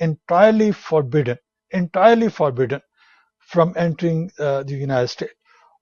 entirely forbidden from entering the United States।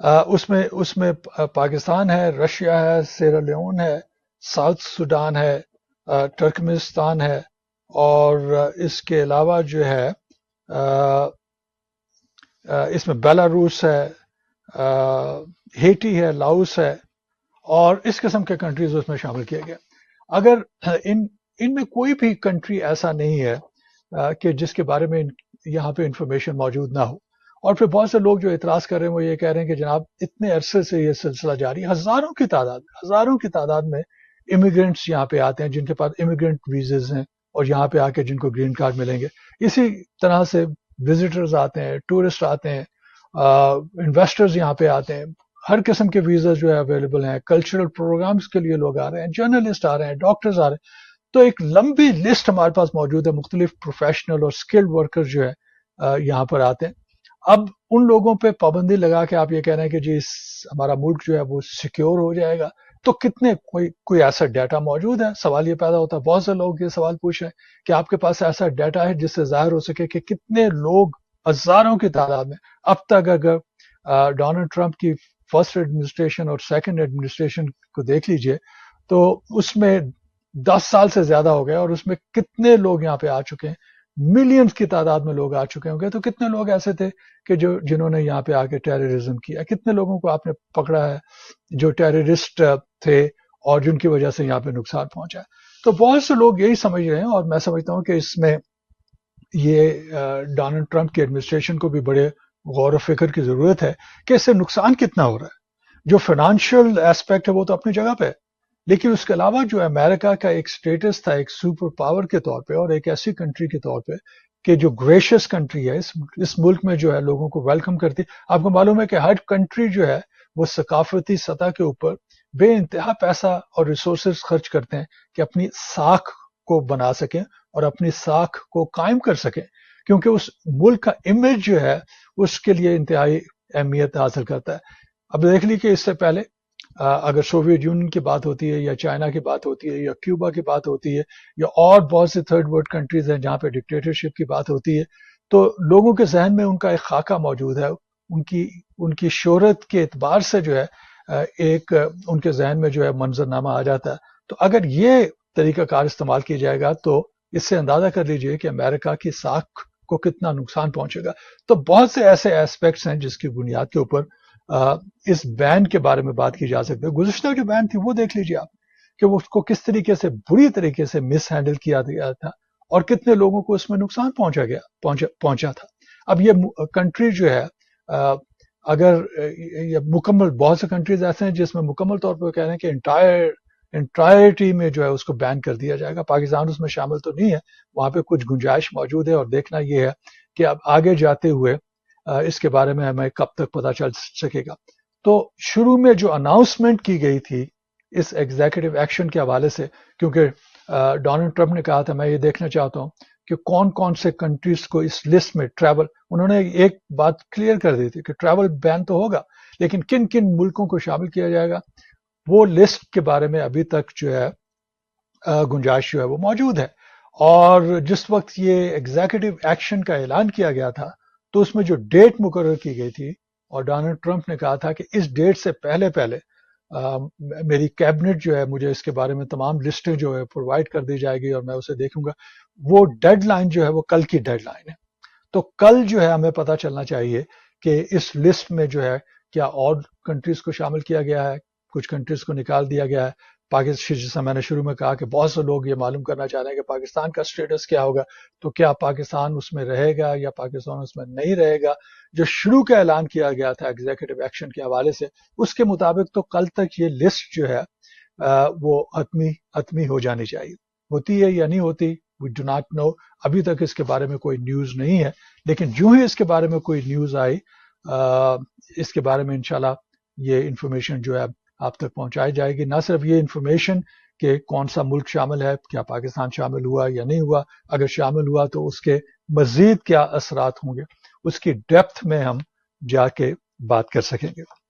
اس میں پاکستان ہے، Russia ہے، سیرا لیون ہے، ساؤتھ سوڈان ہے، ترکمنستان ہے، اور اس کے علاوہ جو ہے اس میں بیلاروس ہے، ہیٹی ہے، لاؤس ہے، اور اس قسم کے کنٹریز اس میں شامل کیے گئے. اگر ان میں کوئی بھی کنٹری ایسا نہیں ہے کہ جس کے بارے میں یہاں پہ انفارمیشن موجود نہ ہو. اور پھر بہت سے لوگ جو اعتراض کر رہے ہیں وہ یہ کہہ رہے ہیں کہ جناب اتنے عرصے سے یہ سلسلہ جاری ہے، ہزاروں کی تعداد میں امیگرینٹس یہاں پہ آتے ہیں جن کے پاس امیگرینٹ ویزز ہیں اور یہاں پہ آ کے جن کو گرین کارڈ ملیں گے. اسی طرح سے وزٹرز آتے ہیں، ٹورسٹ آتے ہیں، انویسٹرز یہاں پہ آتے ہیں، ہر قسم کے ویزاز جو ہے اویلیبل ہیں، کلچرل پروگرامز کے لیے لوگ آ رہے ہیں، جرنلسٹ آ رہے ہیں، ڈاکٹرز آ رہے ہیں. تو ایک لمبی لسٹ ہمارے پاس موجود ہے، مختلف پروفیشنل اور اسکلڈ ورکر جو ہے یہاں پر آتے ہیں. اب ان لوگوں پہ پابندی لگا کے آپ یہ کہہ رہے ہیں کہ جی ہمارا ملک جو ہے وہ سیکیور ہو جائے گا، تو کتنے کوئی ایسا ڈیٹا موجود ہے؟ سوال یہ پیدا ہوتا ہے. بہت سے لوگ یہ سوال پوچھ رہے ہیں کہ آپ کے پاس ایسا ڈیٹا ہے جس سے ظاہر ہو سکے کہ کتنے لوگ ہزاروں کی تعداد میں اب تک، اگر ڈونلڈ ٹرمپ کی فرسٹ ایڈمنسٹریشن اور سیکنڈ ایڈمنسٹریشن کو دیکھ لیجئے تو اس میں 10 سال سے زیادہ ہو گیا، اور اس میں کتنے لوگ یہاں پہ آ چکے ہیں، ملینز کی تعداد میں لوگ آ چکے ہوں گے. تو کتنے لوگ ایسے تھے کہ جنہوں نے یہاں پہ آ کے ٹیررزم کیا، کتنے لوگوں کو آپ نے پکڑا ہے جو ٹیررسٹ تھے اور جن کی وجہ سے یہاں پہ نقصان پہنچا ہے. تو بہت سے لوگ یہی سمجھ رہے ہیں، اور میں سمجھتا ہوں کہ اس میں یہ ڈونلڈ ٹرمپ کی ایڈمنسٹریشن کو بھی بڑے غور و فکر کی ضرورت ہے کہ اس سے نقصان کتنا ہو رہا ہے. جو فائنانشیل ایسپیکٹ ہے وہ تو اپنی جگہ پہ ہے، لیکن اس کے علاوہ جو امریکہ کا ایک سٹیٹس تھا ایک سپر پاور کے طور پہ اور ایک ایسی کنٹری کے طور پہ کہ جو گریشیس کنٹری ہے، اس ملک میں جو ہے لوگوں کو ویلکم کرتی. آپ کو معلوم ہے کہ ہر کنٹری جو ہے وہ ثقافتی سطح کے اوپر بے انتہا پیسہ اور ریسورسز خرچ کرتے ہیں کہ اپنی ساکھ کو بنا سکیں اور اپنی ساکھ کو قائم کر سکیں، کیونکہ اس ملک کا امیج جو ہے اس کے لیے انتہائی اہمیت حاصل کرتا ہے. اب دیکھ لی کہ اس سے پہلے اگر سوویت یونین کی بات ہوتی ہے یا چائنا کی بات ہوتی ہے یا کیوبا کی بات ہوتی ہے یا اور بہت سے تھرڈ ورلڈ کنٹریز ہیں جہاں پہ ڈکٹیٹرشپ کی بات ہوتی ہے، تو لوگوں کے ذہن میں ان کا ایک خاکہ موجود ہے، ان کی شہرت کے اعتبار سے جو ہے ایک ان کے ذہن میں جو ہے منظرنامہ آ جاتا ہے. تو اگر یہ طریقہ کار استعمال کیا جائے گا تو اس سے اندازہ کر لیجئے کہ امریکہ کی ساکھ کو کتنا نقصان پہنچے گا. تو بہت سے ایسے ایسپیکٹس ہیں جس کی بنیاد کے اوپر اس بین کے بارے میں بات کی جا سکتی ہے. گزشتہ جو بین تھی وہ دیکھ لیجئے آپ کہ وہ اس کو کس طریقے سے بری طریقے سے مس ہینڈل کیا گیا تھا اور کتنے لوگوں کو اس میں نقصان پہنچا تھا. اب یہ کنٹری جو ہے اگر یہ مکمل، بہت سے کنٹریز ایسے ہیں جس میں مکمل طور پہ کہہ رہے ہیں کہ انٹائرٹی میں جو ہے اس کو بین کر دیا جائے گا. پاکستان اس میں شامل تو نہیں ہے، وہاں پہ کچھ گنجائش موجود ہے، اور دیکھنا یہ ہے کہ اب آگے جاتے ہوئے اس کے بارے میں ہمیں کب تک پتہ چل سکے گا. تو شروع میں جو اناؤنسمنٹ کی گئی تھی اس ایگزیکٹو ایکشن کے حوالے سے، کیونکہ ڈونلڈ ٹرمپ نے کہا تھا میں یہ دیکھنا چاہتا ہوں کہ کون کون سے کنٹریز کو اس لسٹ میں ٹریول، انہوں نے ایک بات کلیئر کر دی تھی کہ ٹریول بین تو ہوگا لیکن کن کن ملکوں کو شامل کیا جائے گا وہ لسٹ کے بارے میں ابھی تک جو ہے گنجائش جو ہے وہ موجود ہے. اور جس وقت یہ ایگزیکٹو ایکشن کا اعلان کیا گیا تھا تو اس میں جو ڈیٹ مقرر کی گئی تھی اور ڈونلڈ ٹرمپ نے کہا تھا کہ اس ڈیٹ سے پہلے میری کیبنٹ جو ہے مجھے اس کے بارے میں تمام لسٹیں جو ہے پرووائڈ کر دی جائے گی اور میں اسے دیکھوں گا. وہ ڈیڈ لائن جو ہے وہ کل کی ڈیڈ لائن ہے. تو کل جو ہے ہمیں پتہ چلنا چاہیے کہ اس لسٹ میں جو ہے کیا اور کنٹریز کو شامل کیا گیا ہے، کچھ کنٹریز کو نکال دیا گیا ہے. پاکستان، جیسا میں نے شروع میں کہا کہ بہت سے لوگ یہ معلوم کرنا چاہ رہے ہیں کہ پاکستان کا سٹیٹس کیا ہوگا، تو کیا پاکستان اس میں رہے گا یا پاکستان اس میں نہیں رہے گا. جو شروع کا اعلان کیا گیا تھا ایگزیکٹو ایکشن کے حوالے سے اس کے مطابق تو کل تک یہ لسٹ جو ہے وہ حتمی ہو جانی چاہیے. ہوتی ہے یا نہیں ہوتی we do not know. ابھی تک اس کے بارے میں کوئی نیوز نہیں ہے، لیکن جو ہی اس کے بارے میں کوئی نیوز آئی اس کے بارے میں انشاءاللہ یہ انفارمیشن جو ہے آپ تک پہنچائی جائے گی. نہ صرف یہ انفارمیشن کہ کون سا ملک شامل ہے، کیا پاکستان شامل ہوا یا نہیں ہوا، اگر شامل ہوا تو اس کے مزید کیا اثرات ہوں گے، اس کی ڈیپتھ میں ہم جا کے بات کر سکیں گے.